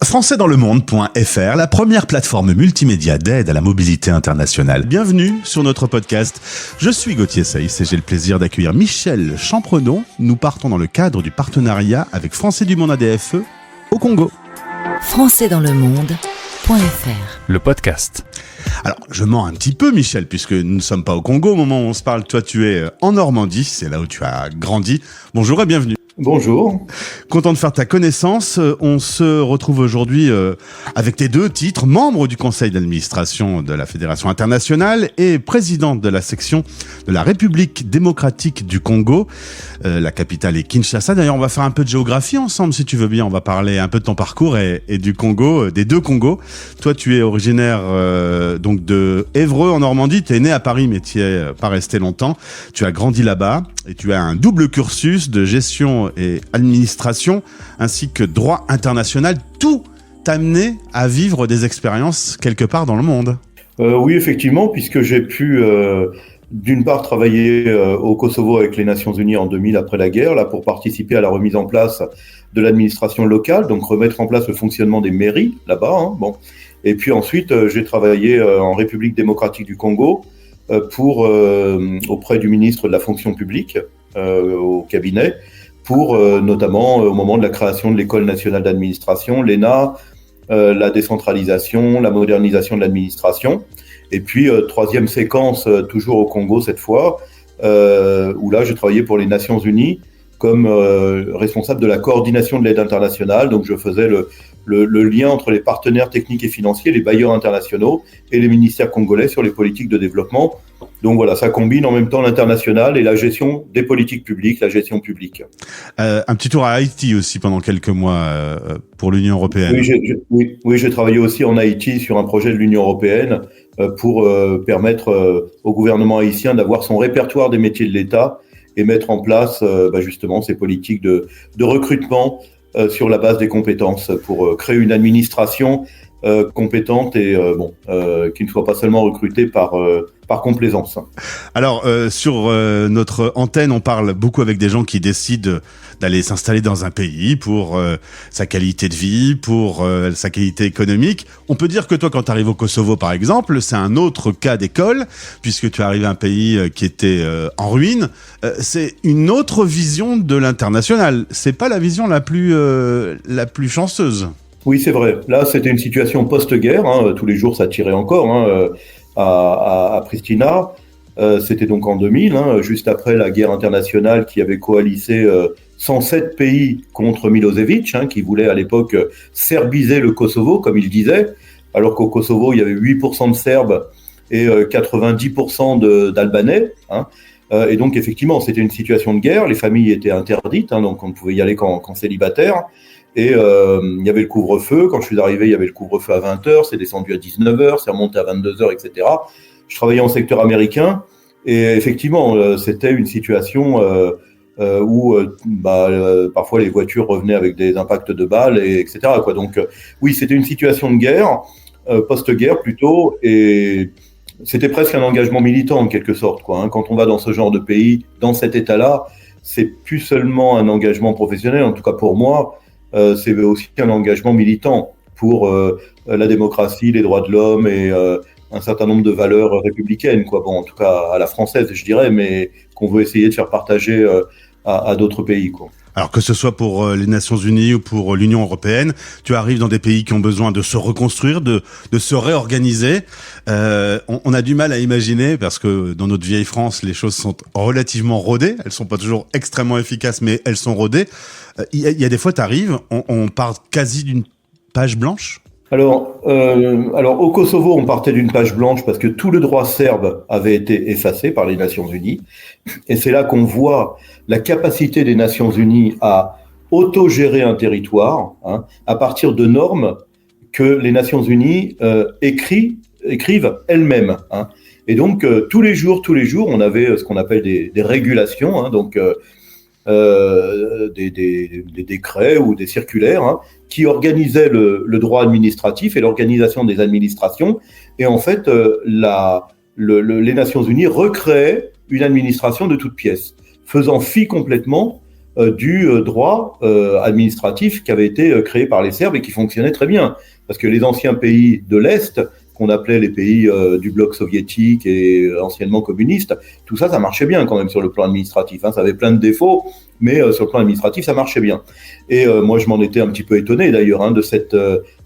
Françaisdanslemonde.fr, la première plateforme multimédia d'aide à la mobilité internationale. Bienvenue sur notre podcast. Je suis Gauthier Saïs et j'ai le plaisir d'accueillir Michel Champrenon. Nous partons dans le cadre du partenariat avec Français du Monde ADFE au Congo. Françaisdanslemonde.fr, le podcast. Alors, je mens un petit peu, Michel, puisque nous ne sommes pas au Congo au moment où on se parle. Toi, tu es en Normandie, c'est là où tu as grandi. Bonjour et bienvenue. Bonjour. Content de faire ta connaissance. On se retrouve aujourd'hui avec tes deux titres, membre du conseil d'administration de la Fédération internationale et président de la section de la République démocratique du Congo. La capitale est Kinshasa. D'ailleurs, on va faire un peu de géographie ensemble, si tu veux bien. On va parler un peu de ton parcours et du Congo, des deux Congos. Toi, tu es originaire donc de Évreux en Normandie. Tu es né à Paris, mais tu n'y es pas resté longtemps. Tu as grandi là-bas et tu as un double cursus de gestion et administration, ainsi que droit international. Tout t'a amené à vivre des expériences quelque part dans le monde. Oui, effectivement, puisque j'ai pu, d'une part, travailler au Kosovo avec les Nations Unies en 2000 après la guerre, là, pour participer à la remise en place de l'administration locale, donc remettre en place le fonctionnement des mairies là-bas. Bon. Et puis ensuite, j'ai travaillé en République démocratique du Congo auprès du ministre de la fonction publique au cabinet, pour notamment au moment de la création de l'École nationale d'administration, l'ENA, la décentralisation, la modernisation de l'administration. Et puis, troisième séquence, toujours au Congo cette fois, où là, j'ai travaillé pour les Nations Unies comme responsable de la coordination de l'aide internationale. Donc, je faisais le lien entre les partenaires techniques et financiers, les bailleurs internationaux et les ministères congolais sur les politiques de développement. Donc voilà, ça combine en même temps l'international et la gestion des politiques publiques, la gestion publique. Un petit tour à Haïti aussi pendant quelques mois pour l'Union européenne. Oui, j'ai travaillé aussi en Haïti sur un projet de l'Union européenne pour permettre au gouvernement haïtien d'avoir son répertoire des métiers de l'État et mettre en place justement ces politiques de recrutement sur la base des compétences pour créer une administration compétente et qui ne soit pas seulement recrutée par complaisance. Alors, sur notre antenne, on parle beaucoup avec des gens qui décident d'aller s'installer dans un pays pour sa qualité de vie, pour sa qualité économique. On peut dire que toi, quand tu arrives au Kosovo, par exemple, c'est un autre cas d'école, puisque tu arrives à un pays qui était en ruine. C'est une autre vision de l'international. C'est pas la vision la plus chanceuse. Oui, c'est vrai. Là, c'était une situation post-guerre. Tous les jours, ça tirait encore à Pristina. C'était donc en 2000, juste après la guerre internationale qui avait coalisé 107 pays contre Milosevic, qui voulait à l'époque serbiser le Kosovo, comme il disait, alors qu'au Kosovo, il y avait 8% de Serbes et 90% d'Albanais. Et donc, effectivement, c'était une situation de guerre. Les familles étaient interdites, donc on ne pouvait y aller qu'en célibataire. Et il y avait le couvre-feu. Quand je suis arrivé, il y avait le couvre-feu à 20h, c'est descendu à 19h, c'est remonté à 22h, etc. Je travaillais en secteur américain et effectivement, c'était une situation où parfois les voitures revenaient avec des impacts de balles, etc. Donc oui, c'était une situation de guerre, post-guerre plutôt, et c'était presque un engagement militant en quelque sorte. Quand on va dans ce genre de pays, dans cet état-là, c'est plus seulement un engagement professionnel, en tout cas pour moi, c'est aussi un engagement militant pour la démocratie, les droits de l'homme et un certain nombre de valeurs républicaines, en tout cas à la française, je dirais, mais qu'on veut essayer de faire partager à d'autres pays, Alors que ce soit pour les Nations Unies ou pour l'Union européenne, tu arrives dans des pays qui ont besoin de se reconstruire, de se réorganiser. On a du mal à imaginer, parce que dans notre vieille France, les choses sont relativement rodées. Elles sont pas toujours extrêmement efficaces, mais elles sont rodées. Il y a des fois, tu arrives, on part quasi d'une page blanche. Alors au Kosovo, on partait d'une page blanche parce que tout le droit serbe avait été effacé par les Nations Unies. Et c'est là qu'on voit la capacité des Nations Unies à autogérer un territoire à partir de normes que les Nations Unies écrivent elles-mêmes. Et donc, tous les jours, on avait ce qu'on appelle des régulations, des décrets ou des circulaires qui organisaient le droit administratif et l'organisation des administrations. Et en fait, les Nations Unies recréaient une administration de toutes pièces, faisant fi complètement du droit administratif qui avait été créé par les Serbes et qui fonctionnait très bien. Parce que les anciens pays de l'Est, qu'on appelait les pays du bloc soviétique et anciennement communiste, tout ça, ça marchait bien quand même sur le plan administratif. Hein. Ça avait plein de défauts, mais sur le plan administratif, ça marchait bien. Et moi, je m'en étais un petit peu étonné d'ailleurs de cette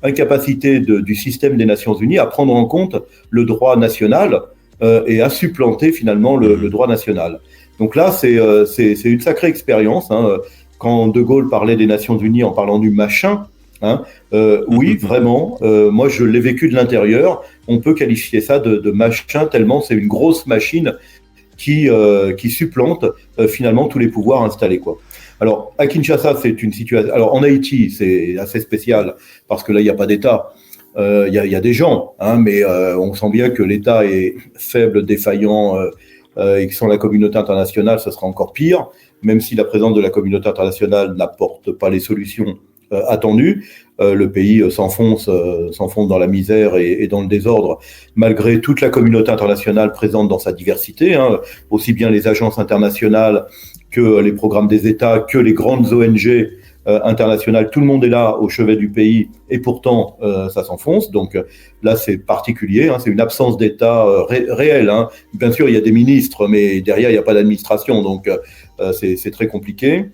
incapacité du système des Nations Unies à prendre en compte le droit national et à supplanter finalement le droit national. Donc là, c'est une sacrée expérience. Hein. Quand De Gaulle parlait des Nations Unies en parlant du machin, hein, oui, vraiment, moi je l'ai vécu de l'intérieur. On peut qualifier ça de machin tellement c'est une grosse machine qui supplante finalement tous les pouvoirs installés, quoi. Alors à Kinshasa, c'est une situation. Alors en Haïti, c'est assez spécial parce que là il n'y a pas d'État. Il y a des gens, hein, mais on sent bien que l'État est faible, défaillant. Et que sans la communauté internationale, ça sera encore pire, même si la présence de la communauté internationale n'apporte pas les solutions attendues. Le pays s'enfonce dans la misère et dans le désordre, malgré toute la communauté internationale présente dans sa diversité, hein, aussi bien les agences internationales que les programmes des États, que les grandes ONG internationales. Tout le monde est là au chevet du pays et pourtant ça s'enfonce. Donc là c'est particulier, hein, c'est une absence d'État réelle. Hein. Bien sûr il y a des ministres, mais derrière il n'y a pas d'administration, donc c'est très compliqué.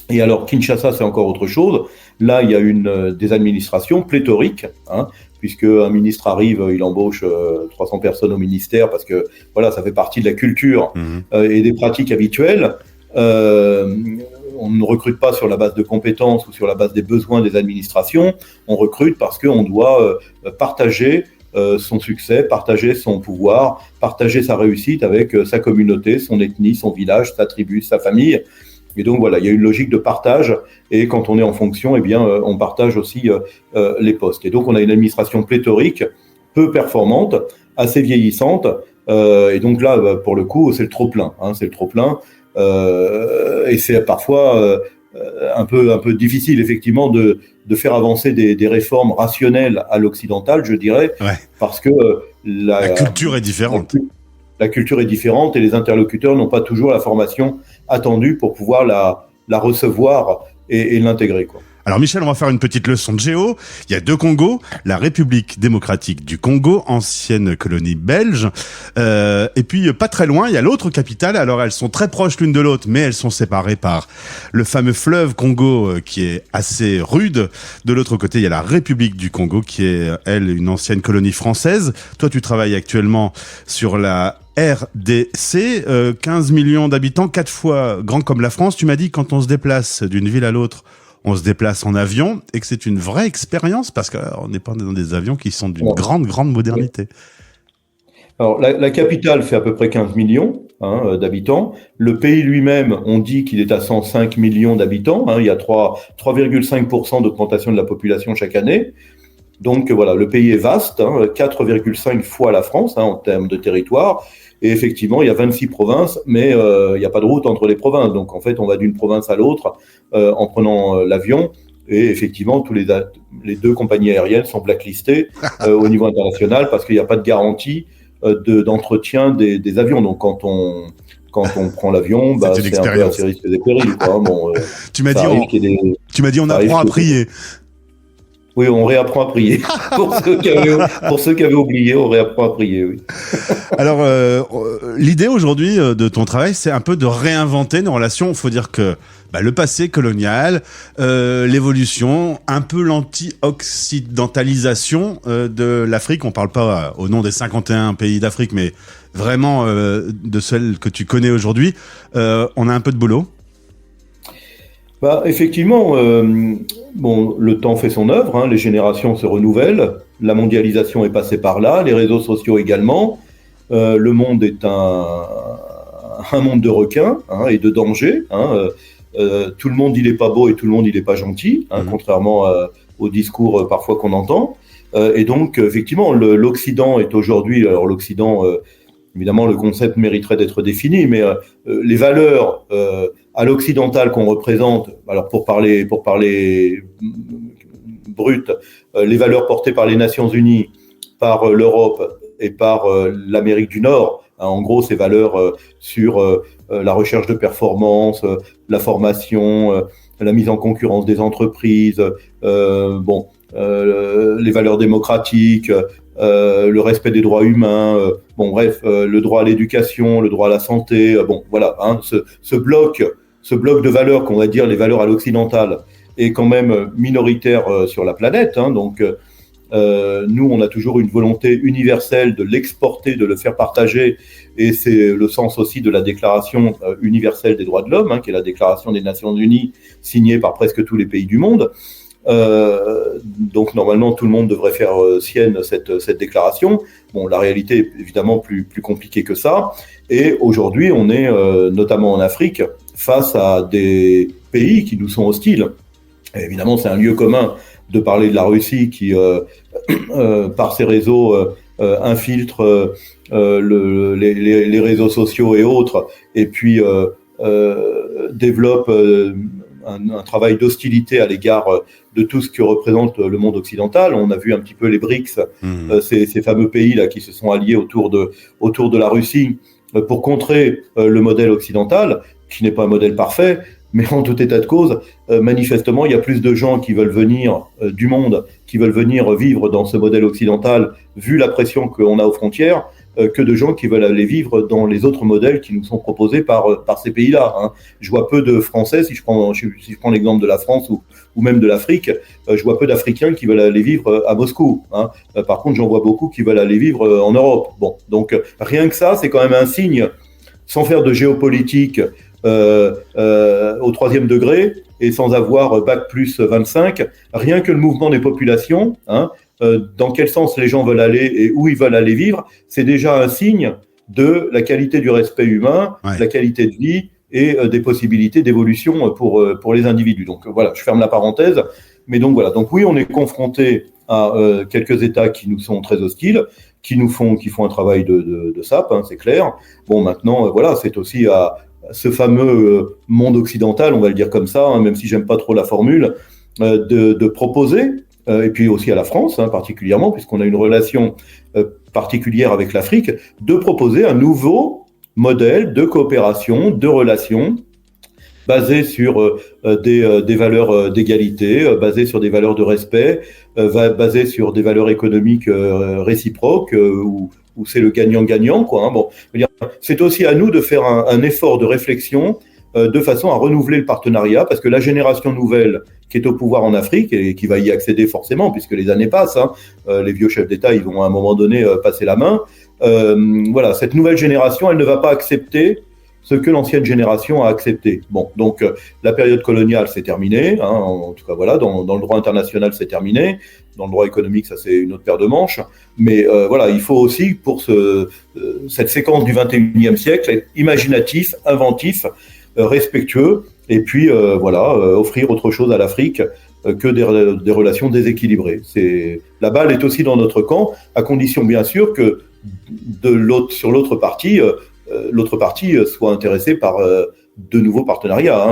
Et alors Kinshasa c'est encore autre chose. Là il y a des administrations pléthoriques, hein, puisque un ministre arrive, il embauche 300 personnes au ministère parce que voilà ça fait partie de la culture et des pratiques habituelles. On ne recrute pas sur la base de compétences ou sur la base des besoins des administrations, on recrute parce qu'on doit partager son succès, partager son pouvoir, partager sa réussite avec sa communauté, son ethnie, son village, sa tribu, sa famille. Et donc voilà, il y a une logique de partage et quand on est en fonction, eh bien, on partage aussi les postes. Et donc on a une administration pléthorique, peu performante, assez vieillissante. Et donc là, pour le coup, c'est le trop-plein. Hein, c'est le trop-plein. Et c'est parfois un peu difficile effectivement de faire avancer des réformes rationnelles à l'occidental, je dirais, parce que la culture est différente. La culture est différente et les interlocuteurs n'ont pas toujours la formation attendue pour pouvoir la recevoir et l'intégrer, quoi. Alors Michel, on va faire une petite leçon de géo. Il y a deux Congos, la République démocratique du Congo, ancienne colonie belge, et puis pas très loin, il y a l'autre capitale. Alors elles sont très proches l'une de l'autre, mais elles sont séparées par le fameux fleuve Congo qui est assez rude. De l'autre côté, il y a la République du Congo qui est, elle, une ancienne colonie française. Toi, tu travailles actuellement sur la RDC, 15 millions d'habitants, 4 fois grand comme la France. Tu m'as dit quand on se déplace d'une ville à l'autre, on se déplace en avion et que c'est une vraie expérience parce qu'on n'est pas dans des avions qui sont d'une grande modernité. Alors, la capitale fait à peu près 15 millions d'habitants. Le pays lui-même, on dit qu'il est à 105 millions d'habitants. Hein, il y a 3,5% d'augmentation de la population chaque année. Donc voilà, le pays est vaste, 4,5 fois la France en termes de territoire. Et effectivement, il y a 26 provinces, mais il n'y a pas de route entre les provinces. Donc en fait, on va d'une province à l'autre en prenant l'avion. Et effectivement, les deux compagnies aériennes sont blacklistées au niveau international parce qu'il n'y a pas de garantie d'entretien des avions. Donc quand on prend l'avion, c'est un peu à ses risques et périls, quoi. Bon, tu m'as dit on apprend à prier. Oui, on réapprend à prier. Pour ceux qui avaient oublié, on réapprend à prier, oui. Alors, l'idée aujourd'hui de ton travail, c'est un peu de réinventer nos relations. Il faut dire que le passé colonial, l'évolution, un peu l'anti-occidentalisation de l'Afrique. On parle pas au nom des 51 pays d'Afrique, mais vraiment de celles que tu connais aujourd'hui. On a un peu de boulot. Effectivement, le temps fait son œuvre, les générations se renouvellent, la mondialisation est passée par là, les réseaux sociaux également. Le monde est un monde de requins et de dangers. Tout le monde il est pas beau et tout le monde il est pas gentil, contrairement au discours parfois qu'on entend. Et donc effectivement, l'Occident est aujourd'hui. Alors l'Occident, évidemment, le concept mériterait d'être défini, mais les valeurs à l'occidental qu'on représente, alors pour parler brut, les valeurs portées par les Nations Unies, par l'Europe et par l'Amérique du Nord, En gros, ces valeurs sur la recherche de performance, la formation, la mise en concurrence des entreprises, les valeurs démocratiques, le respect des droits humains, le droit à l'éducation, le droit à la santé, ce bloc de valeurs qu'on va dire les valeurs à l'occidentale est quand même minoritaire sur la planète, donc nous on a toujours une volonté universelle de l'exporter, de le faire partager, et c'est le sens aussi de la déclaration universelle des droits de l'homme, qui est la déclaration des Nations Unies signée par presque tous les pays du monde. Donc normalement tout le monde devrait faire sienne cette déclaration. Bon, la réalité est évidemment plus compliquée que ça, et aujourd'hui on est notamment en Afrique face à des pays qui nous sont hostiles. Et évidemment c'est un lieu commun de parler de la Russie qui par ses réseaux infiltre les réseaux sociaux et autres, et puis développe un travail d'hostilité à l'égard de tout ce que représente le monde occidental. On a vu un petit peu les BRICS, ces fameux pays-là qui se sont alliés autour de la Russie pour contrer le modèle occidental, qui n'est pas un modèle parfait, mais en tout état de cause, manifestement, il y a plus de gens qui veulent venir du monde, qui veulent venir vivre dans ce modèle occidental, vu la pression qu'on a aux frontières, que de gens qui veulent aller vivre dans les autres modèles qui nous sont proposés par ces pays-là. Je vois peu de Français, si je prends l'exemple de la France ou même de l'Afrique, je vois peu d'Africains qui veulent aller vivre à Moscou. Par contre, j'en vois beaucoup qui veulent aller vivre en Europe. Bon, donc rien que ça, c'est quand même un signe, sans faire de géopolitique au 3e degré et sans avoir bac plus 25, rien que le mouvement des populations, dans quel sens les gens veulent aller et où ils veulent aller vivre, c'est déjà un signe de la qualité du respect humain, de la qualité de vie et des possibilités d'évolution pour les individus. Donc voilà, je ferme la parenthèse. Mais donc voilà, donc oui, on est confronté à quelques États qui nous sont très hostiles, qui font un travail de sape, c'est clair. Bon, maintenant, voilà, c'est aussi à ce fameux monde occidental, on va le dire comme ça, même si j'aime pas trop la formule, de proposer, et puis aussi à la France particulièrement, puisqu'on a une relation particulière avec l'Afrique, de proposer un nouveau modèle de coopération, de relation, basé sur des valeurs d'égalité, basé sur des valeurs de respect, basé sur des valeurs économiques réciproques, où c'est le gagnant-gagnant, quoi. Bon, c'est aussi à nous de faire un effort de réflexion de façon à renouveler le partenariat, parce que la génération nouvelle qui est au pouvoir en Afrique et qui va y accéder forcément, puisque les années passent, les vieux chefs d'État, ils vont à un moment donné passer la main. Voilà, cette nouvelle génération, elle ne va pas accepter ce que l'ancienne génération a accepté. Bon, donc la période coloniale, c'est terminé. En tout cas, voilà, dans le droit international, c'est terminé. Dans le droit économique, ça, c'est une autre paire de manches. Mais voilà, il faut aussi, pour cette séquence du 21e siècle, être imaginatif, inventif, respectueux, et puis offrir autre chose à l'Afrique que des relations déséquilibrées. La balle est aussi dans notre camp, à condition bien sûr que sur l'autre partie soit intéressée par de nouveaux partenariats.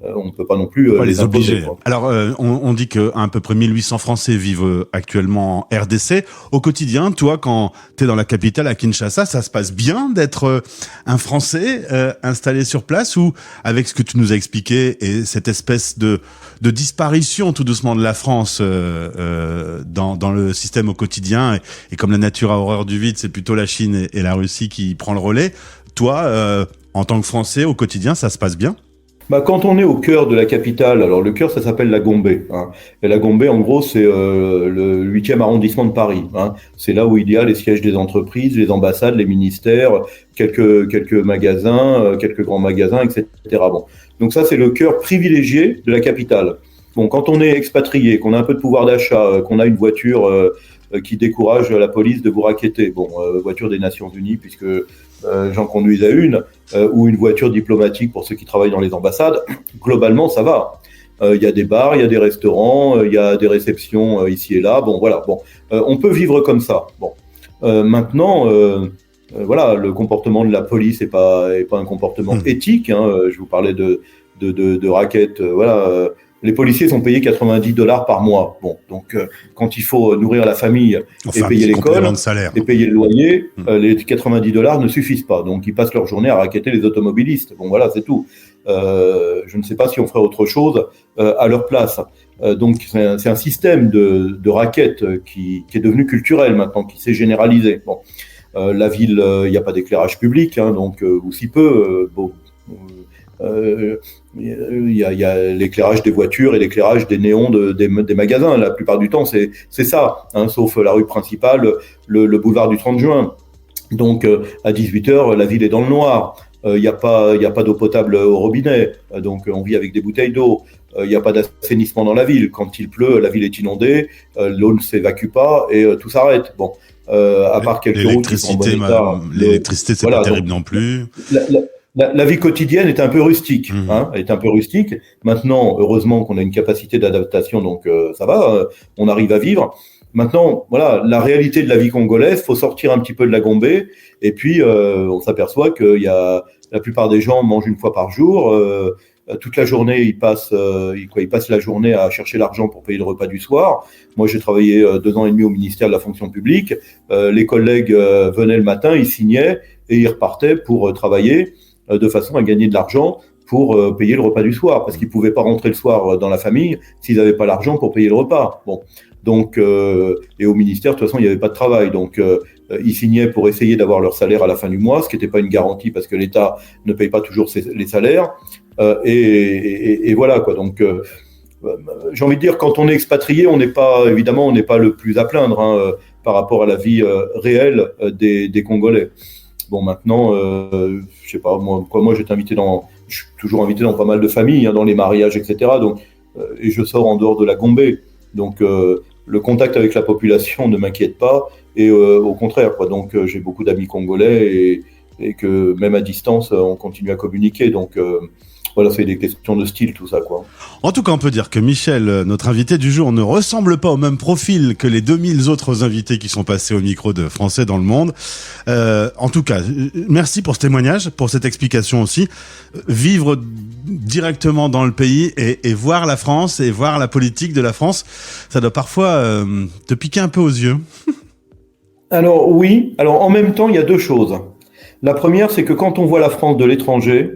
On ne peut pas non plus les obliger. Alors, on dit qu'à peu près 1800 Français vivent actuellement en RDC. Au quotidien, toi, quand tu es dans la capitale, à Kinshasa, ça se passe bien d'être un Français installé sur place, ou avec ce que tu nous as expliqué et cette espèce de disparition tout doucement de la France dans le système au quotidien, et comme la nature a horreur du vide, c'est plutôt la Chine et la Russie qui prend le relais. Toi, en tant que Français, au quotidien, ça se passe bien ? Quand on est au cœur de la capitale, alors le cœur, ça s'appelle la Gombe. Et la Gombe, en gros, c'est le 8e arrondissement de Paris. C'est là où il y a les sièges des entreprises, les ambassades, les ministères, quelques magasins, quelques grands magasins, etc. Bon. Donc ça, c'est le cœur privilégié de la capitale. Bon, quand on est expatrié, qu'on a un peu de pouvoir d'achat, qu'on a une voiture qui décourage la police de vous racketter, voiture des Nations Unies, puisque j'en conduisais une, ou une voiture diplomatique pour ceux qui travaillent dans les ambassades, globalement ça va. Il y a des bars, il y a des restaurants, il y a des réceptions ici et là. Bon, voilà. Bon, on peut vivre comme ça. Bon, maintenant, voilà, le comportement de la police est pas un comportement éthique. Je vous parlais de racket, voilà, Les policiers sont payés 90$ par mois. Bon, donc quand il faut nourrir la famille et payer l'école et payer le loyer, les 90$ ne suffisent pas. Donc ils passent leur journée à racketter les automobilistes. Bon, voilà, c'est tout. Je ne sais pas si on ferait autre chose à leur place. Donc c'est un système de racket qui est devenu culturel maintenant, qui s'est généralisé. Bon, la ville, il n'y a pas d'éclairage public, hein, donc ou si peu. Il y a l'éclairage des voitures et l'éclairage des néons des magasins. La plupart du temps, c'est ça, hein, sauf la rue principale, le boulevard du 30 juin. Donc, à 18h, la ville est dans le noir. Il n'y a pas d'eau potable au robinet. Donc, on vit avec des bouteilles d'eau. Il n'y a pas d'assainissement dans la ville. Quand il pleut, la ville est inondée. L'eau ne s'évacue pas et tout s'arrête. Bon, à part quelques routes qui sont en bon état. L'électricité, c'est pas terrible non plus. La vie quotidienne est un peu rustique, hein, est un peu rustique. Maintenant, heureusement qu'on a une capacité d'adaptation, donc ça va, on arrive à vivre. Maintenant, voilà, la réalité de la vie congolaise, faut sortir un petit peu de la Gombe, et puis on s'aperçoit que la plupart des gens mangent une fois par jour. Toute la journée, ils passent la journée à chercher l'argent pour payer le repas du soir. Moi, j'ai travaillé 2 ans et demi au ministère de la fonction publique. Les collègues venaient le matin, ils signaient et ils repartaient pour travailler, de façon à gagner de l'argent pour payer le repas du soir, parce qu'ils pouvaient pas rentrer le soir dans la famille s'ils n'avaient pas l'argent pour payer le repas. Bon, donc et au ministère, de toute façon, il n'y avait pas de travail, donc ils signaient pour essayer d'avoir leur salaire à la fin du mois, ce qui n'était pas une garantie parce que l'État ne paye pas toujours les salaires, et voilà quoi. Donc j'ai envie de dire, quand on est expatrié, on n'est pas le plus à plaindre, hein, par rapport à la vie réelle des Congolais. Bon, maintenant, je sais pas, moi je suis toujours invité dans pas mal de familles, hein, dans les mariages, etc. Donc, et je sors en dehors de la Gombe. Donc, le contact avec la population ne m'inquiète pas, et au contraire, quoi. Donc, j'ai beaucoup d'amis congolais, et que même à distance, on continue à communiquer. Donc, voilà, c'est des questions de style, tout ça, quoi. En tout cas, on peut dire que Michel, notre invité du jour, ne ressemble pas au même profil que les 2000 autres invités qui sont passés au micro de Français dans le monde. En tout cas, merci pour ce témoignage, pour cette explication aussi. Vivre directement dans le pays et voir la France et voir la politique de la France, ça doit parfois te piquer un peu aux yeux. Alors oui, en même temps, il y a 2 choses. La première, c'est que quand on voit la France de l'étranger,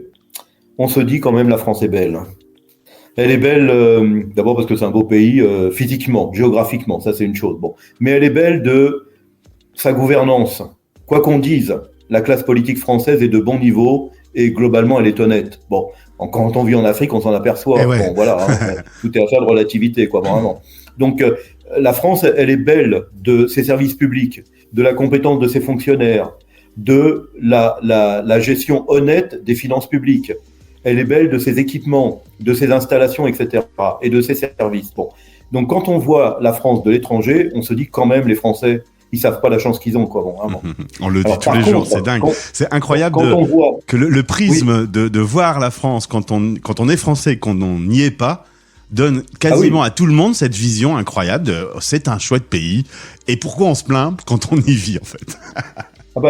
on se dit quand même la France est belle. Elle est belle d'abord parce que c'est un beau pays physiquement, géographiquement, ça c'est une chose. Bon, mais elle est belle de sa gouvernance. Quoi qu'on dise, la classe politique française est de bon niveau et globalement elle est honnête. Bon, quand on vit en Afrique, on s'en aperçoit. Ouais. Bon, voilà, hein, tout est affaire de relativité, quoi, vraiment. Donc la France, elle est belle de ses services publics, de la compétence de ses fonctionnaires, de la gestion honnête des finances publiques. Elle est belle de ses équipements, de ses installations, etc. et de ses services. Bon. Donc, quand on voit la France de l'étranger, on se dit quand même, les Français, ils savent pas la chance qu'ils ont, quoi. Bon, vraiment. On le dit tous les jours, c'est dingue. C'est incroyable que le prisme de voir la France quand on est français, quand on n'y est pas, donne quasiment à tout le monde cette vision incroyable de c'est un chouette pays. Et pourquoi on se plaint quand on y vit, en fait?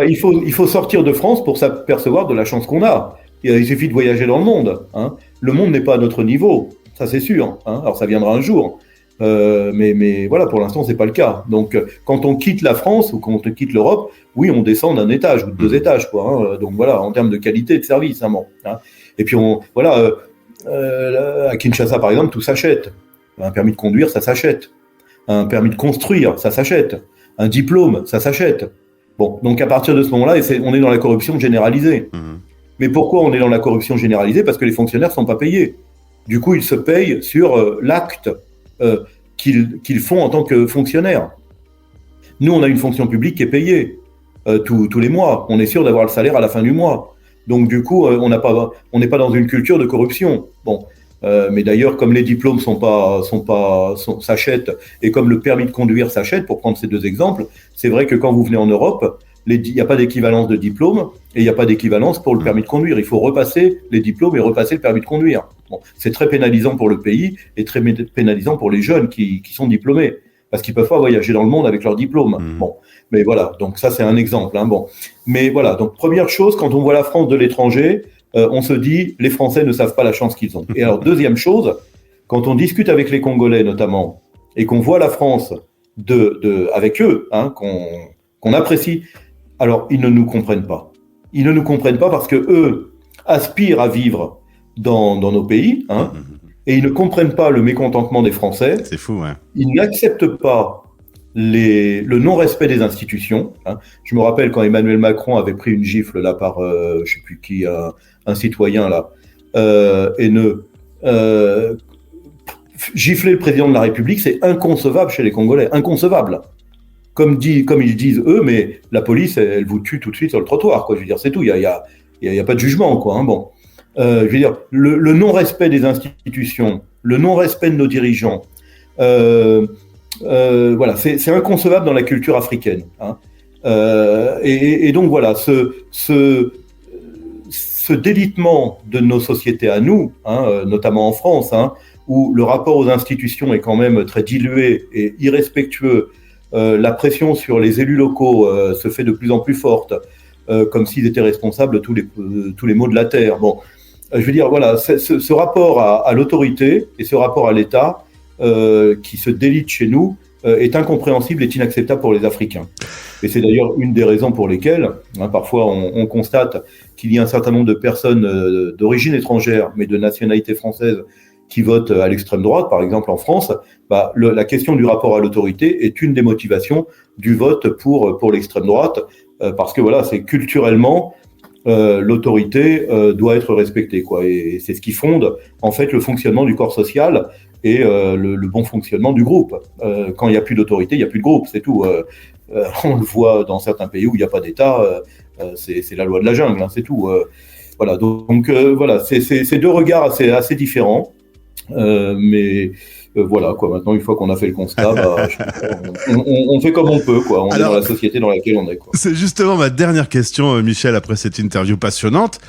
Il faut sortir de France pour s'apercevoir de la chance qu'on a. Il suffit de voyager dans le monde, hein. Le monde n'est pas à notre niveau, ça c'est sûr, hein. Alors ça viendra un jour, mais voilà, pour l'instant c'est pas le cas. Donc quand on quitte la France ou quand on quitte l'Europe, oui, on descend d'un étage ou de 2 étages, quoi, hein. Donc voilà, en termes de qualité de service, hein, bon, hein. Et puis à Kinshasa par exemple, tout s'achète. Un permis de conduire, ça s'achète. Un permis de construire, ça s'achète. Un diplôme, ça s'achète. Bon, donc à partir de ce moment-là, on est dans la corruption généralisée. Mais pourquoi on est dans la corruption généralisée? Parce que les fonctionnaires ne sont pas payés. Du coup, ils se payent sur l'acte qu'ils font en tant que fonctionnaires. Nous, on a une fonction publique qui est payée tous les mois. On est sûr d'avoir le salaire à la fin du mois. Donc, du coup, on n'est pas dans une culture de corruption. Bon, mais d'ailleurs, comme les diplômes s'achètent et comme le permis de conduire s'achète, pour prendre ces 2 exemples, c'est vrai que quand vous venez en Europe, il n'y a pas d'équivalence de diplôme et il n'y a pas d'équivalence pour le permis de conduire. Il faut repasser les diplômes et repasser le permis de conduire. Bon, c'est très pénalisant pour le pays et très pénalisant pour les jeunes qui sont diplômés parce qu'ils peuvent pas voyager dans le monde avec leur diplôme. Bon, mais voilà, donc ça c'est un exemple, hein. Bon, mais voilà, donc première chose, quand on voit la France de l'étranger, on se dit les Français ne savent pas la chance qu'ils ont. Et alors deuxième chose, quand on discute avec les Congolais notamment, et qu'on voit la France avec eux, hein, qu'on apprécie, alors ils ne nous comprennent pas. Ils ne nous comprennent pas parce que eux aspirent à vivre dans nos pays, hein, et ils ne comprennent pas le mécontentement des Français. C'est fou, ouais. Ils n'acceptent pas le non-respect des institutions. Hein. Je me rappelle quand Emmanuel Macron avait pris une gifle là par, je sais plus qui, un citoyen là, gifler le président de la République, c'est inconcevable chez les Congolais, inconcevable. Comme ils disent eux, mais la police, elle vous tue tout de suite sur le trottoir, quoi. Je veux dire, c'est tout. Il y a pas de jugement, quoi. Hein. Bon, je veux dire, le non-respect des institutions, le non-respect de nos dirigeants, voilà, c'est inconcevable dans la culture africaine. Hein. Et donc voilà, ce délitement de nos sociétés à nous, hein, notamment en France, hein, où le rapport aux institutions est quand même très dilué et irrespectueux. La pression sur les élus locaux se fait de plus en plus forte, comme s'ils étaient responsables de tous les maux de la terre. Bon, je veux dire, voilà, ce rapport à l'autorité et ce rapport à l'État qui se délite chez nous est incompréhensible et inacceptable pour les Africains. Et c'est d'ailleurs une des raisons pour lesquelles, hein, parfois on constate qu'il y a un certain nombre de personnes d'origine étrangère, mais de nationalité française, qui votent à l'extrême droite, par exemple en France. Bah, la question du rapport à l'autorité est une des motivations du vote pour l'extrême droite, parce que voilà, c'est culturellement l'autorité doit être respectée, quoi. Et c'est ce qui fonde en fait le fonctionnement du corps social et le bon fonctionnement du groupe. Quand il n'y a plus d'autorité, il n'y a plus de groupe, c'est tout. On le voit dans certains pays où il n'y a pas d'État, c'est la loi de la jungle, hein, c'est tout. Voilà, donc voilà, c'est deux regards assez différents. Mais voilà, quoi. Maintenant, une fois qu'on a fait le constat, bah, on fait comme on peut, quoi. On est dans la société dans laquelle on est, quoi. C'est justement ma dernière question, Michel, après cette interview passionnante.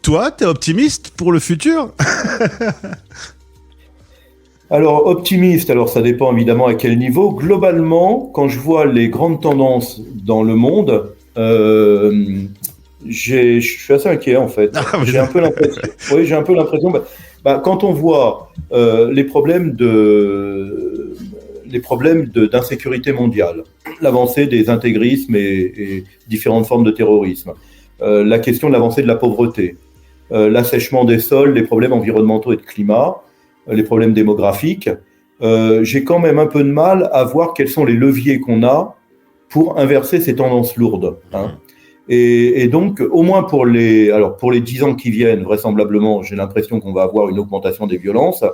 Toi, t'es optimiste pour le futur? Alors, optimiste, alors ça dépend évidemment à quel niveau. Globalement, quand je vois les grandes tendances dans le monde, je suis assez inquiet, en fait. J'ai un peu l'impression. Oui, j'ai un peu l'impression. Quand on voit les problèmes d'insécurité mondiale, l'avancée des intégrismes et différentes formes de terrorisme, la question de l'avancée de la pauvreté, l'assèchement des sols, les problèmes environnementaux et de climat, les problèmes démographiques, j'ai quand même un peu de mal à voir quels sont les leviers qu'on a pour inverser ces tendances lourdes. Hein. Et donc, au moins pour les 10 ans qui viennent, vraisemblablement, j'ai l'impression qu'on va avoir une augmentation des violences.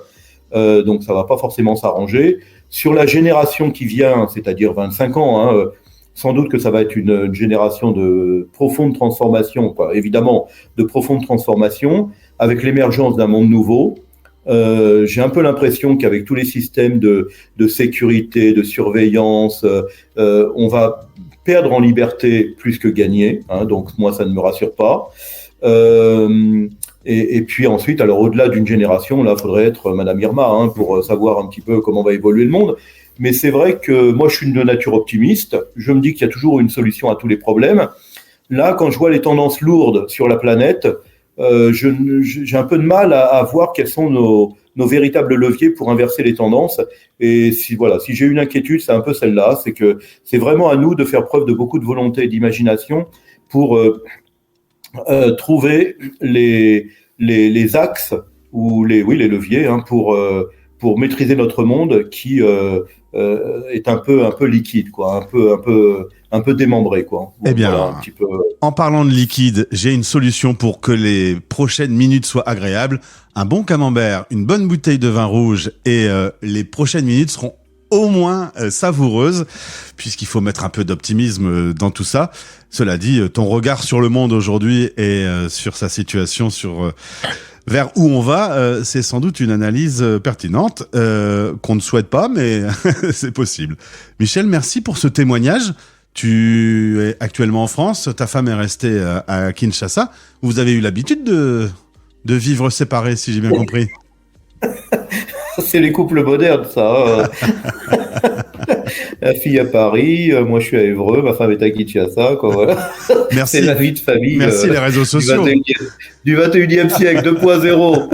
Donc, ça va pas forcément s'arranger. Sur la génération qui vient, c'est-à-dire 25 ans, hein, sans doute que ça va être une génération de profonde transformation, quoi. Évidemment, de profonde transformation, avec l'émergence d'un monde nouveau. J'ai un peu l'impression qu'avec tous les systèmes de sécurité, de surveillance, on va perdre en liberté plus que gagner, hein, donc moi ça ne me rassure pas. Et puis ensuite, alors au-delà d'une génération, là, faudrait être Madame Irma, hein, pour savoir un petit peu comment va évoluer le monde. Mais c'est vrai que moi, je suis de nature optimiste. Je me dis qu'il y a toujours une solution à tous les problèmes. Là, quand je vois les tendances lourdes sur la planète, j'ai un peu de mal à voir quels sont nos véritables leviers pour inverser les tendances. Et si j'ai une inquiétude, c'est un peu celle-là, c'est que c'est vraiment à nous de faire preuve de beaucoup de volonté et d'imagination pour trouver les axes ou les leviers, hein, pour maîtriser notre monde qui est un peu liquide, quoi, un peu démembré, quoi. Eh bien, voilà, un petit peu. En parlant de liquide, j'ai une solution pour que les prochaines minutes soient agréables. Un bon camembert, une bonne bouteille de vin rouge et les prochaines minutes seront au moins savoureuses, puisqu'il faut mettre un peu d'optimisme dans tout ça. Cela dit, ton regard sur le monde aujourd'hui et sur sa situation, sur vers où on va, c'est sans doute une analyse pertinente qu'on ne souhaite pas, mais c'est possible. Michel, merci pour ce témoignage. Tu es actuellement en France, ta femme est restée à Kinshasa. Vous avez eu l'habitude de vivre séparés, si j'ai bien compris. C'est les couples modernes, ça. La fille à Paris, moi je suis à Évreux, ma femme est à Kinshasa, quoi, voilà. Merci. C'est la vie de famille. Merci les réseaux sociaux. Du 21e siècle, 2.0.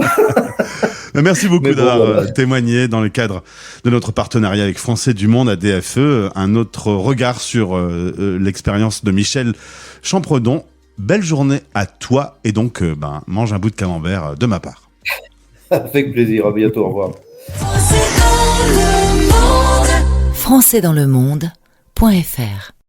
Merci beaucoup Mais bon, d'avoir voilà. témoigné dans le cadre de notre partenariat avec Français du Monde à DFE. Un autre regard sur l'expérience de Michel Champredon. Belle journée à toi et donc mange un bout de camembert de ma part. Avec plaisir, à bientôt, au revoir. Françaisdanslemonde.fr